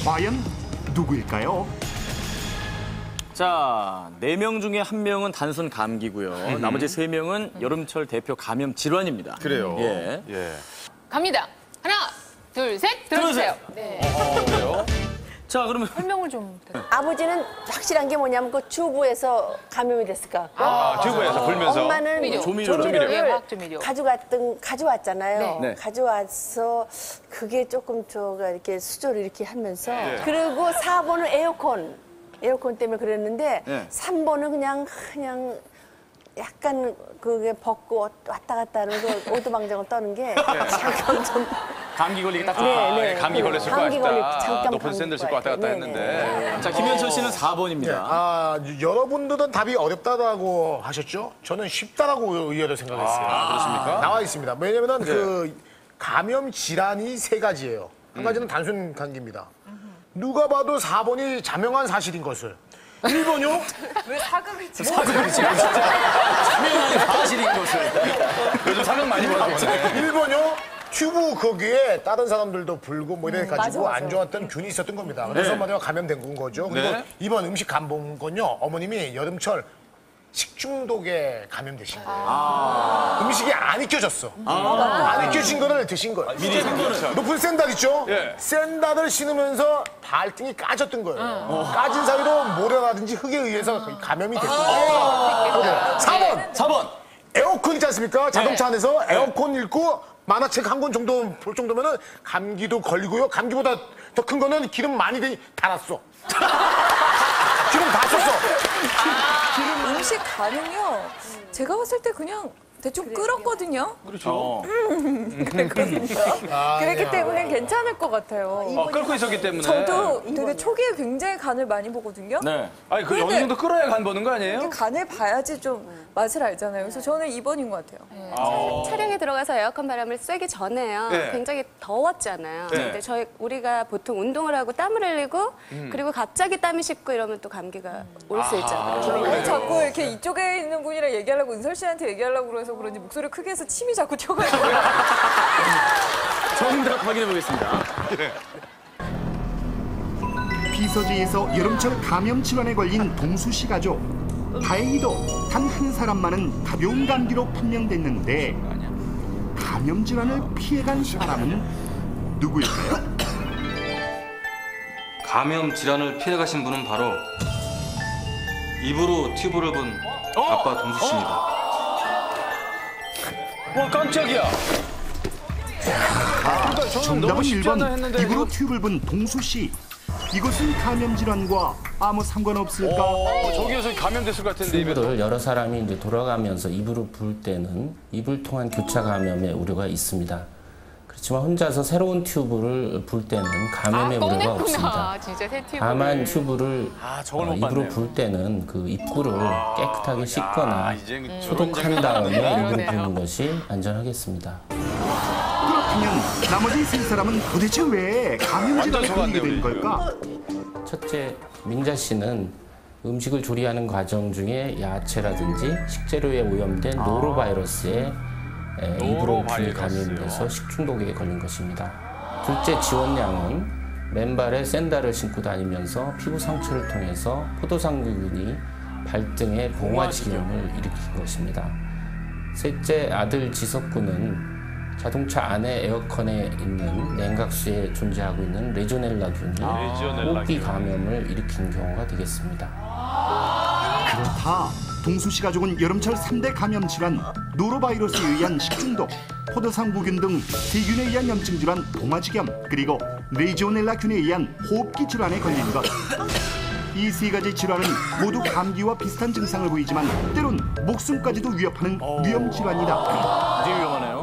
과연 누구일까요? 자, 4명 중에 1명은 단순 감기고요. 나머지 3명은 여름철 대표 감염 질환입니다. 그래요. 예. 예. 갑니다. 하나, 둘, 셋, 들어주세요. 네. 그래요? 자, 그러면 설명을 좀. 아버지는 확실한 게 뭐냐면 그 튜브에서 감염이 됐을 것 같고 튜브에서 불면서. 엄마는 조미료로. 예, 화학조미료. 가져왔잖아요. 네. 가져와서 그게 조금 이렇게 수조를 이렇게 하면서 그리고 4번은 에어컨 때문에 그랬는데 네. 3번은 그냥 약간 그게 벗고 왔다 갔다 하는 그 오두방정을 떠는 게 잠깐 좀 감기 걸리기 딱 네. 감기 걸렸을 것 감기 같다. 잠깐 높은 샌들 신고 왔다 갔다 네, 했는데. 자, 김현철 씨는 4번입니다. 여러분들은 답이 어렵다고 하셨죠? 저는 쉽다라고 의외로 생각했어요. 그렇습니까? 나와 있습니다. 왜냐면은 그 감염 질환이 3가지예요. 한 가지는 단순 감기입니다. 누가 봐도 4번이 자명한 사실인 것을. 1번요? 왜 사극을 찍어? 사실인 것을. 요즘 사극 많이 보나 보네. 1번요? 튜브 거기에 다른 사람들도 불고 뭐 이래 가지고 맞아. 안 좋았던 균이 있었던 겁니다. 그래서 말이야 감염된 거죠. 그리고 네. 2번 음식 간 본 건요. 어머님이 여름철 식중독에 감염되신 거예요. 음식이 안 익혀졌어. 안 익혀진 거를 드신 거예요. 미리 높은 샌들 있죠? 예. 샌들을 신으면서 발등이 까졌던 거예요. 까진 사이로 모래라든지 흙에 의해서 감염이 됐던 거예요. 4번. 에어컨 있지 않습니까? 자동차 안에서 에어컨 읽고 만화책 한 권 정도 볼 정도면은 감기도 걸리고요. 감기보다 더 큰 거는 기름 많이 달았어. 기름 다 썼어. 음식 간은요. 제가 봤을 때 그냥 대충 끓었거든요. 그렇죠. 그랬기 때문에 괜찮을 것 같아요. 끓고 있었기 때문에. 저도 되게 초기에 굉장히 간을 많이 보거든요. 네. 아니, 그 어느 근데- 정도 끓어야 간 보는 거 아니에요? 간을 봐야지 좀 맛을 알잖아요. 그래서 저는 2번인 것 같아요. 차량에 들어가서 에어컨 바람을 쐬기 전에요. 네. 굉장히 더웠잖아요. 네. 근데 우리가 보통 운동을 하고 땀을 흘리고 그리고 갑자기 땀이 식고 이러면 또 감기가 올 수 있잖아요. 아니, 자꾸 이렇게 이쪽에 있는 분이랑 얘기하려고 은설 씨한테 얘기하려고 그래서 그런지 목소리 크게 해서 침이 자꾸 튀어가지고. 정답 확인해 보겠습니다. 피서지에서 여름철 감염 질환에 걸린 동수 씨 가족. 다행히도 단 한 사람만은 가벼운 감기로 판명됐는데 감염 질환을 피해간 사람은 누구일까요? 감염 질환을 피해가신 분은 바로 입으로 튜브를 본 아빠 동수 씨입니다. 와, 깜짝이야. 그러니까 저는 정답은 너무 쉽지 않나 1번 했는데. 입으로 튜브를 본 동수 씨. 이것은 감염 질환과 아무 상관없을까? 저기에서 감염됐을 것 같은데. 입에. 튜브를 여러 사람이 이제 돌아가면서 입으로 불 때는 입을 통한 교차 감염의 우려가 있습니다. 그렇지만 혼자서 새로운 튜브를 불 때는 감염의 우려가 없습니다. 진짜 새 튜브. 다만 튜브를 저걸 못 입으로 봤네요. 불 때는 그 입구를 깨끗하게 씻거나 이제 소독한 다음에 입으로 그러네요. 부는 것이 안전하겠습니다. 그렇다면 나머지 3사람은 도대체 왜 감염 질환에 완전 걸리게 된 속았네요, 걸까? 첫째, 민자 씨는 음식을 조리하는 과정 중에 야채라든지 식재료에 오염된 노로바이러스에 입으로 균이 감염돼서 식중독에 걸린 것입니다. 둘째, 지원 양은 맨발에 샌들을 신고 다니면서 피부 상처를 통해서 포도상구균이 발등에 봉화지염을 일으킨 것입니다. 셋째, 아들 지석군은 자동차 안에 에어컨에 있는 냉각수에 존재하고 있는 레조넬라균이 호흡기 감염을 일으킨 경우가 되겠습니다. 그렇다. 동수 씨 가족은 여름철 3대 감염 질환 노로바이러스에 의한 식중독, 포도상구균 등 세균에 의한 염증 질환 봉화지겸, 그리고 레지오넬라균에 의한 호흡기 질환에 걸린 것. 이 3가지 질환은 모두 감기와 비슷한 증상을 보이지만 때론 목숨까지도 위협하는 위험 질환이다. 되게 위험하네요.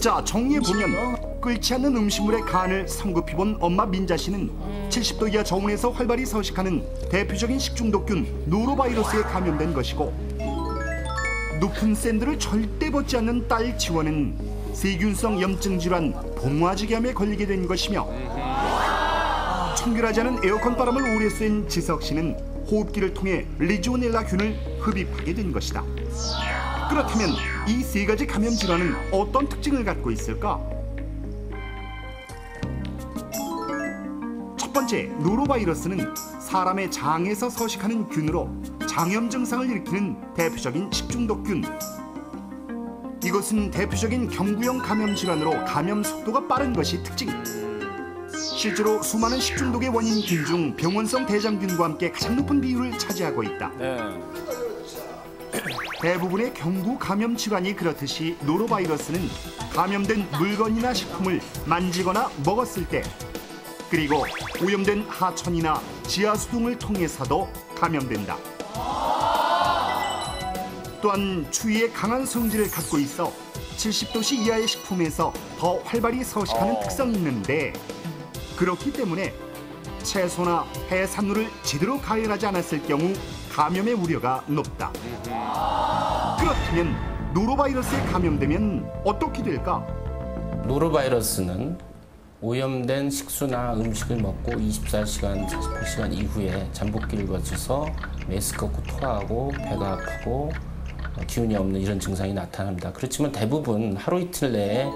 자, 정리해보면 끓지 않는 음식물에 간을 성급히 본 엄마 민자 씨는 70도 이하 저온에서 활발히 서식하는 대표적인 식중독균 노로바이러스에 감염된 것이고, 높은 샌들을 절대 벗지 않는 딸 지원은 세균성 염증 질환 봉화지겸에 걸리게 된 것이며, 청결하지 않은 에어컨 바람을 오래 쐰 지석 씨는 호흡기를 통해 레지오넬라균을 흡입하게 된 것이다. 그렇다면 이 3가지 감염 질환은 어떤 특징을 갖고 있을까? 첫 번째, 노로바이러스는 사람의 장에서 서식하는 균으로 장염 증상을 일으키는 대표적인 식중독균. 이것은 대표적인 경구형 감염 질환으로 감염 속도가 빠른 것이 특징. 실제로 수많은 식중독의 원인균 중 병원성 대장균과 함께 가장 높은 비율을 차지하고 있다. 네. 대부분의 경구 감염 질환이 그렇듯이 노로바이러스는 감염된 물건이나 식품을 만지거나 먹었을 때, 그리고 오염된 하천이나 지하수 등을 통해서도 감염된다. 또한 추위에 강한 성질을 갖고 있어 70도씨 이하의 식품에서 더 활발히 서식하는 특성이 있는데, 그렇기 때문에 채소나 해산물을 제대로 가열하지 않았을 경우 감염의 우려가 높다. 그렇다면 노로바이러스에 감염되면 어떻게 될까? 노로바이러스는 오염된 식수나 음식을 먹고 24시간, 48시간 이후에 잠복기를 거쳐서 메스껍고 토하고 배가 아프고 기운이 없는 이런 증상이 나타납니다. 그렇지만 대부분 하루 이틀 내에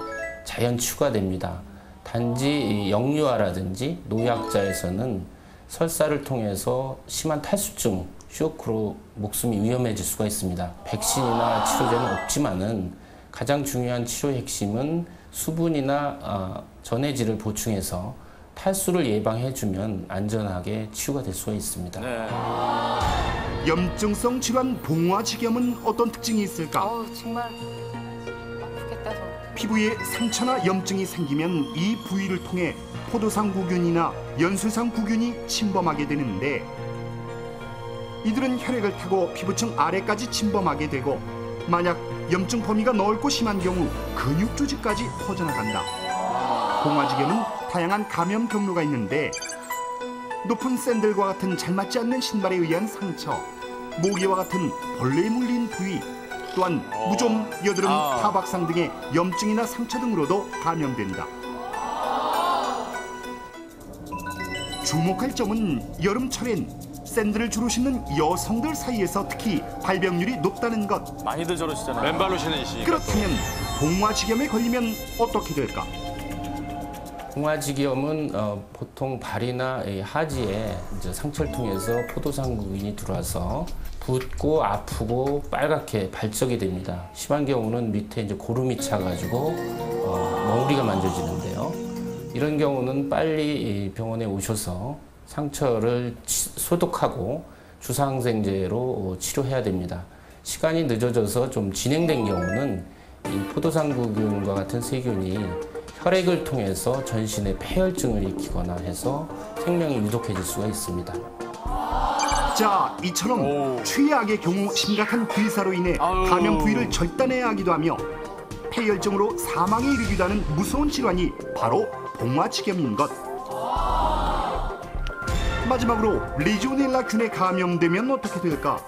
자연 치유가 됩니다. 단지 역류화라든지 노약자에서는 설사를 통해서 심한 탈수증, 쇼크로 목숨이 위험해질 수가 있습니다. 백신이나 치료제는 없지만은 가장 중요한 치료 핵심은 수분이나 전해질을 보충해서 탈수를 예방해주면 안전하게 치유가 될 수가 있습니다. 염증성 질환 봉화지겸은 어떤 특징이 있을까? 정말 아프겠다. 피부에 상처나 염증이 생기면 이 부위를 통해 포도상구균이나 연수상구균이 침범하게 되는데, 이들은 혈액을 타고 피부층 아래까지 침범하게 되고, 만약 염증 범위가 넓고 심한 경우 근육 조직까지 퍼져나간다. 봉화지겸은 다양한 감염 경로가 있는데, 높은 샌들과 같은 잘 맞지 않는 신발에 의한 상처, 모기와 같은 벌레에 물린 부위, 또한 무좀, 여드름, 타박상 등의 염증이나 상처 등으로도 감염된다. 주목할 점은 여름철엔 샌들을 주로 신는 여성들 사이에서 특히 발병률이 높다는 것. 많이들 저러시잖아요. 맨발로 신으시니까. 그렇다면 봉화지겸에 걸리면 어떻게 될까? 봉화지겸은 보통 발이나 하지에 이제 상처를 통해서 포도상구균이 들어와서 붓고 아프고 빨갛게 발적이 됩니다. 심한 경우는 밑에 이제 고름이 차가지고 멍울이가 만져지는데요. 이런 경우는 빨리 병원에 오셔서 상처를 소독하고 주사항생제로 치료해야 됩니다. 시간이 늦어져서 좀 진행된 경우는 이 포도상구균과 같은 세균이 혈액을 통해서 전신에 폐혈증을 일으키거나 해서 생명이 유독해질 수가 있습니다. 자, 이처럼 최악의 경우 심각한 불사로 인해 감염 부위를 절단해야 하기도 하며 폐혈증으로 사망에 이르기도 하는 무서운 질환이 바로 봉화지겸인 것. 마지막으로 레지오넬라균에 감염되면 어떻게 될까?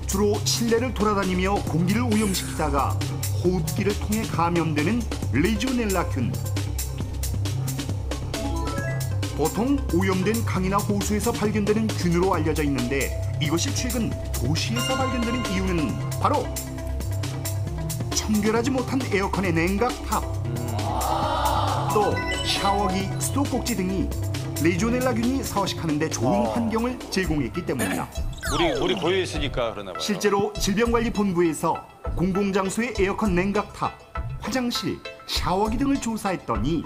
주로 실내를 돌아다니며 공기를 오염시키다가 호흡기를 통해 감염되는 레지오넬라균. 보통 오염된 강이나 호수에서 발견되는 균으로 알려져 있는데, 이것이 최근 도시에서 발견되는 이유는 바로 청결하지 못한 에어컨의 냉각탑, 또 샤워기, 수도꼭지 등이 레지오넬라균이 서식하는 데 좋은 환경을 제공했기 때문이다. 물이 고여 있으니까 그러나 봐요. 실제로 질병관리본부에서 공공장소의 에어컨 냉각탑, 화장실, 샤워기 등을 조사했더니